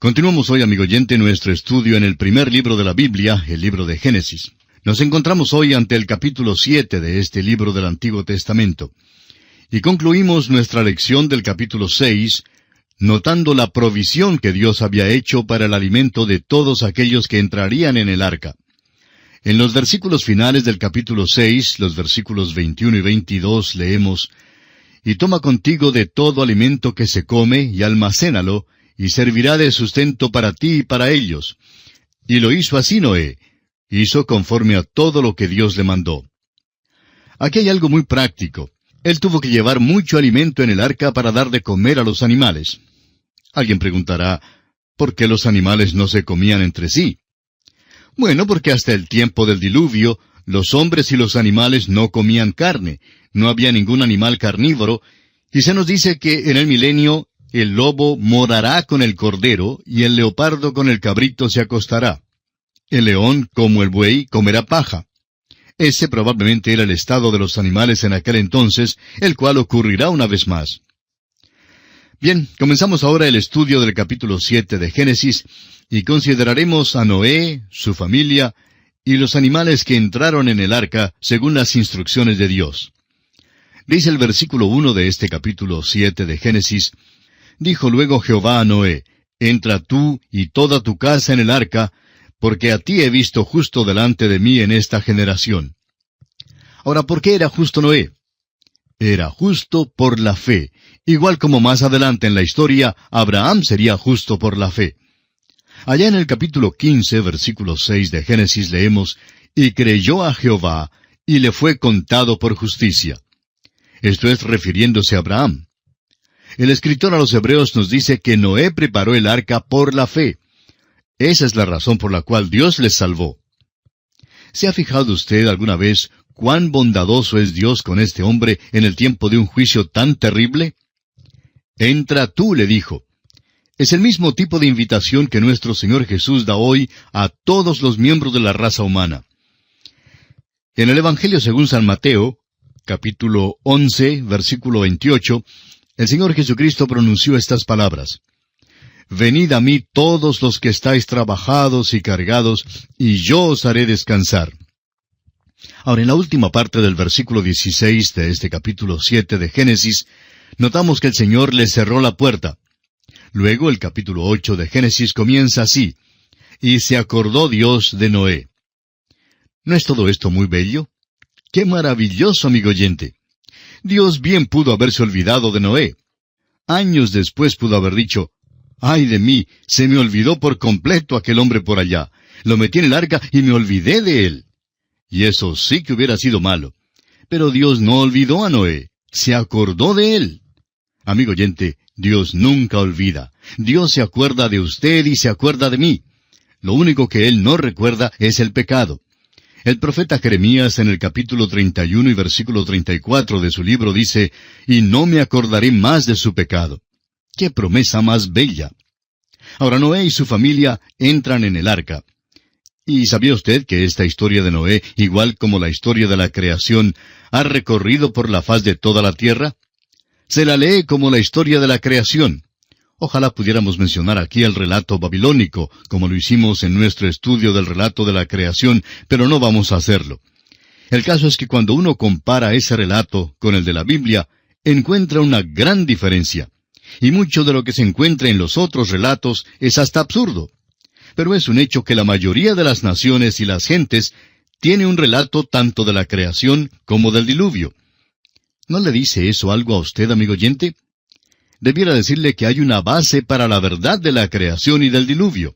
Continuamos hoy, amigo oyente, nuestro estudio en el primer libro de la Biblia, el libro de Génesis. Nos encontramos hoy ante el capítulo 7 de este libro del Antiguo Testamento. Y concluimos nuestra lección del capítulo 6, notando la provisión que Dios había hecho para el alimento de todos aquellos que entrarían en el arca. En los versículos finales del capítulo 6, los versículos 21 y 22, leemos: «Y toma contigo de todo alimento que se come, y almacénalo, y servirá de sustento para ti y para ellos». Y lo hizo así Noé. Hizo conforme a todo lo que Dios le mandó. Aquí hay algo muy práctico. Él tuvo que llevar mucho alimento en el arca para dar de comer a los animales. Alguien preguntará, ¿por qué los animales no se comían entre sí? Bueno, porque hasta el tiempo del diluvio, los hombres y los animales no comían carne. No había ningún animal carnívoro, y se nos dice que en el milenio el lobo morará con el cordero, y el leopardo con el cabrito se acostará. El león, como el buey, comerá paja. Ese probablemente era el estado de los animales en aquel entonces, el cual ocurrirá una vez más. Bien, comenzamos ahora el estudio del capítulo 7 de Génesis, y consideraremos a Noé, su familia, y los animales que entraron en el arca, según las instrucciones de Dios. Dice el versículo 1 de este capítulo 7 de Génesis: «Dijo luego Jehová a Noé: Entra tú y toda tu casa en el arca, porque a ti he visto justo delante de mí en esta generación». Ahora, ¿por qué era justo Noé? Era justo por la fe, igual como más adelante en la historia, Abraham sería justo por la fe. Allá en el capítulo 15, versículo 6 de Génesis leemos: «Y creyó a Jehová, y le fue contado por justicia». Esto es refiriéndose a Abraham. El escritor a los Hebreos nos dice que Noé preparó el arca por la fe. Esa es la razón por la cual Dios les salvó. ¿Se ha fijado usted alguna vez cuán bondadoso es Dios con este hombre en el tiempo de un juicio tan terrible? «Entra tú», le dijo. Es el mismo tipo de invitación que nuestro Señor Jesús da hoy a todos los miembros de la raza humana. En el Evangelio según San Mateo, capítulo 11, versículo 28, el Señor Jesucristo pronunció estas palabras: «Venid a mí todos los que estáis trabajados y cargados, y yo os haré descansar». Ahora, en la última parte del versículo 16 de este capítulo 7 de Génesis, notamos que el Señor le cerró la puerta. Luego, el capítulo 8 de Génesis comienza así: «Y se acordó Dios de Noé». ¿No es todo esto muy bello? ¡Qué maravilloso, amigo oyente! Dios bien pudo haberse olvidado de Noé. Años después pudo haber dicho: «¡Ay de mí! Se me olvidó por completo aquel hombre por allá. Lo metí en el arca y me olvidé de él». Y eso sí que hubiera sido malo. Pero Dios no olvidó a Noé. Se acordó de él. Amigo oyente, Dios nunca olvida. Dios se acuerda de usted y se acuerda de mí. Lo único que Él no recuerda es el pecado. El profeta Jeremías en el capítulo 31 y versículo 34 de su libro dice: «Y no me acordaré más de su pecado». ¡Qué promesa más bella! Ahora Noé y su familia entran en el arca. ¿Y sabía usted que esta historia de Noé, igual como la historia de la creación, ha recorrido por la faz de toda la tierra? Se la lee como la historia de la creación. Ojalá pudiéramos mencionar aquí el relato babilónico, como lo hicimos en nuestro estudio del relato de la creación, pero no vamos a hacerlo. El caso es que cuando uno compara ese relato con el de la Biblia, encuentra una gran diferencia. Y mucho de lo que se encuentra en los otros relatos es hasta absurdo. Pero es un hecho que la mayoría de las naciones y las gentes tiene un relato tanto de la creación como del diluvio. ¿No le dice eso algo a usted, amigo oyente? Debiera decirle que hay una base para la verdad de la creación y del diluvio.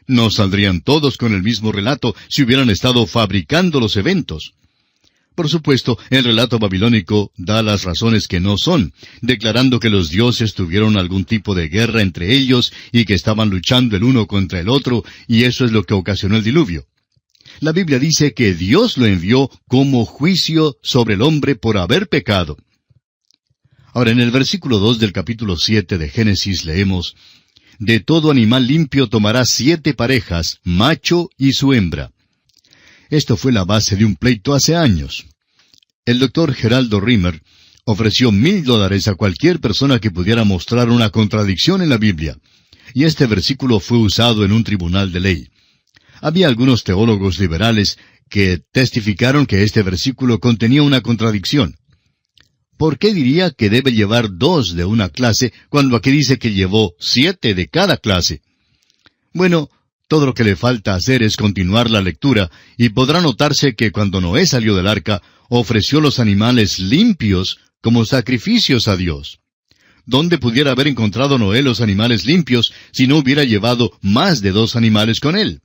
No saldrían todos con el mismo relato si hubieran estado fabricando los eventos. Por supuesto, el relato babilónico da las razones que no son, declarando que los dioses tuvieron algún tipo de guerra entre ellos y que estaban luchando el uno contra el otro, y eso es lo que ocasionó el diluvio. La Biblia dice que Dios lo envió como juicio sobre el hombre por haber pecado. Ahora, en el versículo 2 del capítulo 7 de Génesis leemos: «De todo animal limpio tomarás 7 parejas, macho y su hembra». Esto fue la base de un pleito hace años. El doctor Geraldo Rimmer ofreció $1,000 a cualquier persona que pudiera mostrar una contradicción en la Biblia. y este versículo fue usado en un tribunal de ley. Había algunos teólogos liberales que testificaron que este versículo contenía una contradicción. ¿Por qué diría que debe llevar 2 de una clase cuando aquí dice que llevó 7 de cada clase? Bueno, todo lo que le falta hacer es continuar la lectura, y podrá notarse que cuando Noé salió del arca, ofreció los animales limpios como sacrificios a Dios. ¿Dónde pudiera haber encontrado Noé los animales limpios si no hubiera llevado más de 2 animales con él?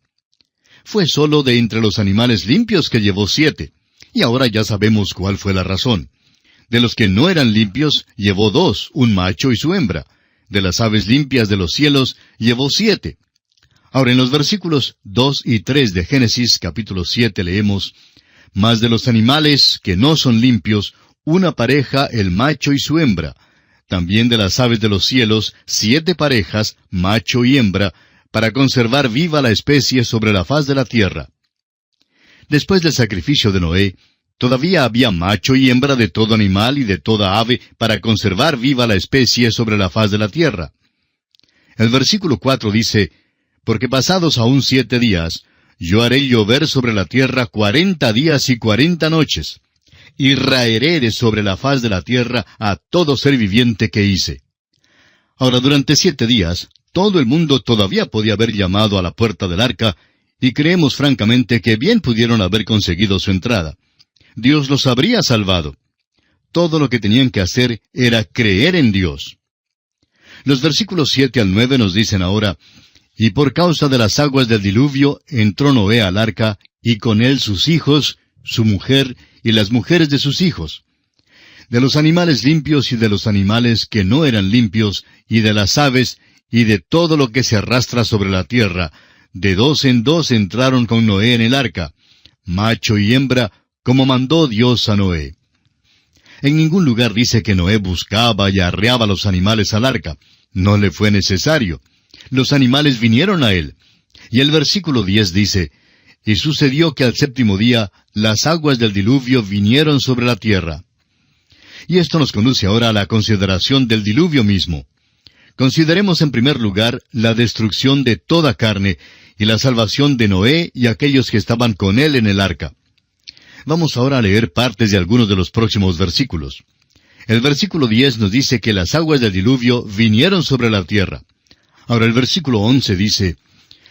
Fue solo de entre los animales limpios que llevó 7, y ahora ya sabemos cuál fue la razón. De los que no eran limpios, llevó 2, un macho y su hembra. De las aves limpias de los cielos, llevó 7. Ahora, en los versículos 2 y 3 de Génesis, capítulo 7, leemos, «Mas de los animales que no son limpios, una pareja el macho y su hembra. También de las aves de los cielos, 7 parejas, macho y hembra, para conservar viva la especie sobre la faz de la tierra». Después del sacrificio de Noé, todavía había macho y hembra de todo animal y de toda ave para conservar viva la especie sobre la faz de la tierra. El versículo 4 dice, «Porque pasados aún 7 días, yo haré llover sobre la tierra 40 días y 40 noches, y raeré de sobre la faz de la tierra a todo ser viviente que hice». Ahora, durante 7 días, todo el mundo todavía podía haber llamado a la puerta del arca, y creemos francamente que bien pudieron haber conseguido su entrada. Dios los habría salvado. Todo lo que tenían que hacer era creer en Dios. Los versículos 7 al 9 nos dicen ahora, «Y por causa de las aguas del diluvio entró Noé al arca, y con él sus hijos, su mujer y las mujeres de sus hijos. De los animales limpios y de los animales que no eran limpios, y de las aves, y de todo lo que se arrastra sobre la tierra, de 2 en 2 entraron con Noé en el arca, macho y hembra, como mandó Dios a Noé». En ningún lugar dice que Noé buscaba y arreaba los animales al arca. No le fue necesario. Los animales vinieron a él. Y el versículo 10 dice, «Y sucedió que al 7º día las aguas del diluvio vinieron sobre la tierra». Y esto nos conduce ahora a la consideración del diluvio mismo. Consideremos en primer lugar la destrucción de toda carne y la salvación de Noé y aquellos que estaban con él en el arca. Vamos ahora a leer partes de algunos de los próximos versículos. El versículo 10 nos dice que las aguas del diluvio vinieron sobre la tierra. Ahora el versículo 11 dice,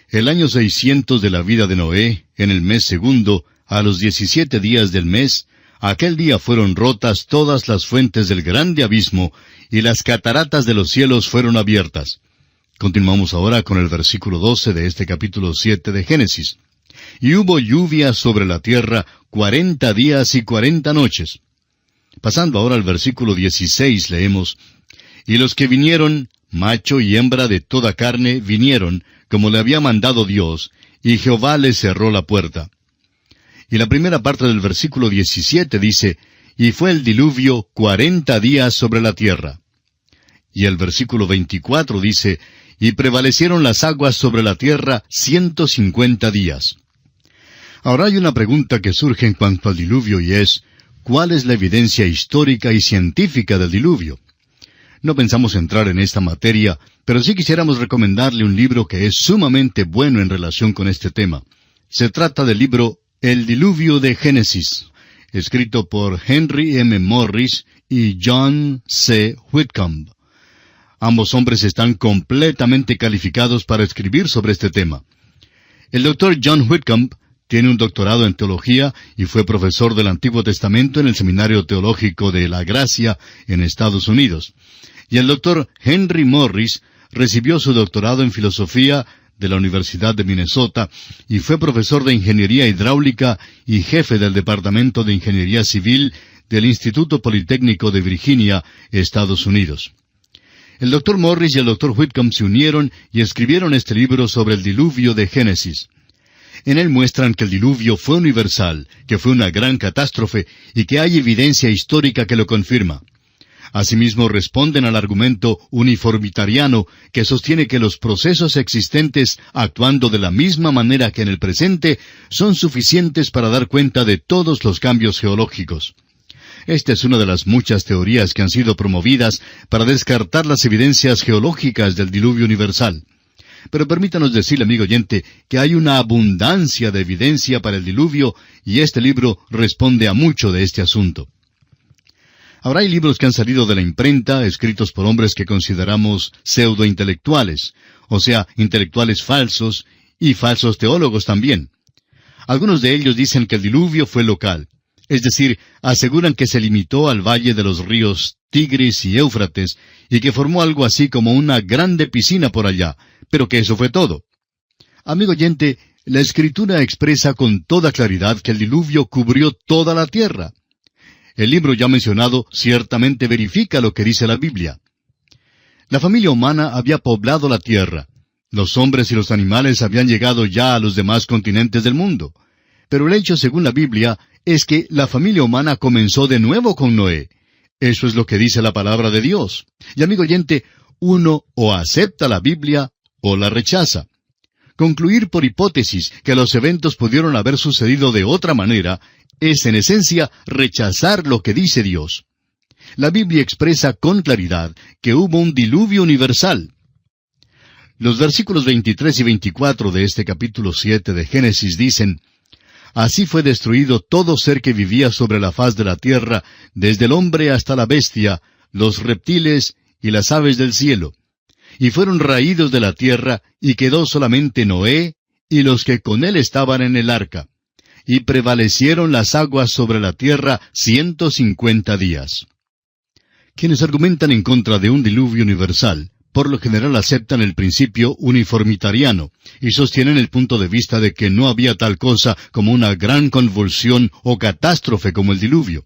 «El año 600 de la vida de Noé, en el mes 2, a los 17 días del mes, aquel día fueron rotas todas las fuentes del grande abismo, y las cataratas de los cielos fueron abiertas». Continuamos ahora con el versículo 12 de este capítulo 7 de Génesis. «Y hubo lluvia sobre la tierra 40 días y 40 noches». Pasando ahora al versículo 16 leemos, «Y los que vinieron, macho y hembra de toda carne, vinieron, como le había mandado Dios, y Jehová les cerró la puerta». Y la primera parte del versículo 17 dice, «Y fue el diluvio 40 días sobre la tierra». Y el versículo 24 dice, «Y prevalecieron las aguas sobre la tierra 150 días». Ahora hay una pregunta que surge en cuanto al diluvio y es, ¿cuál es la evidencia histórica y científica del diluvio? No pensamos entrar en esta materia, pero sí quisiéramos recomendarle un libro que es sumamente bueno en relación con este tema. Se trata del libro El diluvio de Génesis, escrito por Henry M. Morris y John C. Whitcomb. Ambos hombres están completamente calificados para escribir sobre este tema. El doctor John Whitcomb tiene un doctorado en teología y fue profesor del Antiguo Testamento en el Seminario Teológico de La Gracia en Estados Unidos. Y el doctor Henry Morris recibió su doctorado en filosofía de la Universidad de Minnesota y fue profesor de Ingeniería Hidráulica y jefe del Departamento de Ingeniería Civil del Instituto Politécnico de Virginia, Estados Unidos. El doctor Morris y el doctor Whitcomb se unieron y escribieron este libro sobre el diluvio de Génesis. En él muestran que el diluvio fue universal, que fue una gran catástrofe y que hay evidencia histórica que lo confirma. Asimismo, responden al argumento uniformitariano que sostiene que los procesos existentes, actuando de la misma manera que en el presente, son suficientes para dar cuenta de todos los cambios geológicos. Esta es una de las muchas teorías que han sido promovidas para descartar las evidencias geológicas del diluvio universal. Pero permítanos decirle, amigo oyente, que hay una abundancia de evidencia para el diluvio, y este libro responde a mucho de este asunto. Ahora hay libros que han salido de la imprenta, escritos por hombres que consideramos pseudointelectuales, o sea, intelectuales falsos, y falsos teólogos también. Algunos de ellos dicen que el diluvio fue local, es decir, aseguran que se limitó al valle de los ríos Tigris y Éufrates, y que formó algo así como una grande piscina por allá, pero que eso fue todo. Amigo oyente, la Escritura expresa con toda claridad que el diluvio cubrió toda la tierra. El libro ya mencionado ciertamente verifica lo que dice la Biblia. La familia humana había poblado la tierra. Los hombres y los animales habían llegado ya a los demás continentes del mundo. Pero el hecho, según la Biblia, es que la familia humana comenzó de nuevo con Noé. Eso es lo que dice la palabra de Dios. Y amigo oyente, uno o acepta la Biblia o la rechaza. Concluir por hipótesis que los eventos pudieron haber sucedido de otra manera es en esencia rechazar lo que dice Dios. La Biblia expresa con claridad que hubo un diluvio universal. Los versículos 23 y 24 de este capítulo 7 de Génesis dicen: Así fue destruido todo ser que vivía sobre la faz de la tierra, desde el hombre hasta la bestia, los reptiles y las aves del cielo. Y fueron raídos de la tierra, y quedó solamente Noé y los que con él estaban en el arca. Y prevalecieron las aguas sobre la tierra 150 días. Quienes argumentan en contra de un diluvio universal, por lo general aceptan el principio uniformitariano, y sostienen el punto de vista de que no había tal cosa como una gran convulsión o catástrofe como el diluvio.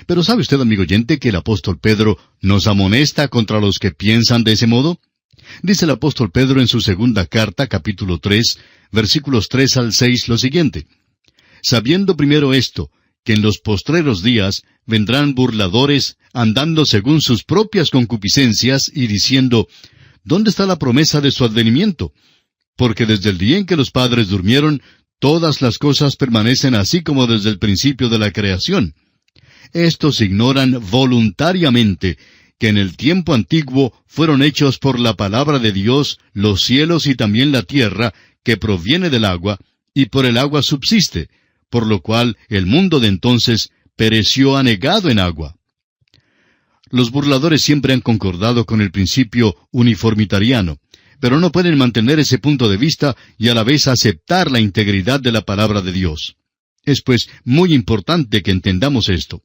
Pero ¿sabe usted, amigo oyente, que el apóstol Pedro nos amonesta contra los que piensan de ese modo? Dice el apóstol Pedro en su segunda carta, capítulo 3, versículos 3 al 6, lo siguiente: Sabiendo primero esto, que en los postreros días vendrán burladores, andando según sus propias concupiscencias, y diciendo: ¿Dónde está la promesa de su advenimiento? Porque desde el día en que los padres durmieron, todas las cosas permanecen así como desde el principio de la creación. Estos ignoran voluntariamente que en el tiempo antiguo fueron hechos por la palabra de Dios los cielos y también la tierra, que proviene del agua, y por el agua subsiste, por lo cual el mundo de entonces pereció anegado en agua. Los burladores siempre han concordado con el principio uniformitariano, pero no pueden mantener ese punto de vista y a la vez aceptar la integridad de la palabra de Dios. Es pues muy importante que entendamos esto.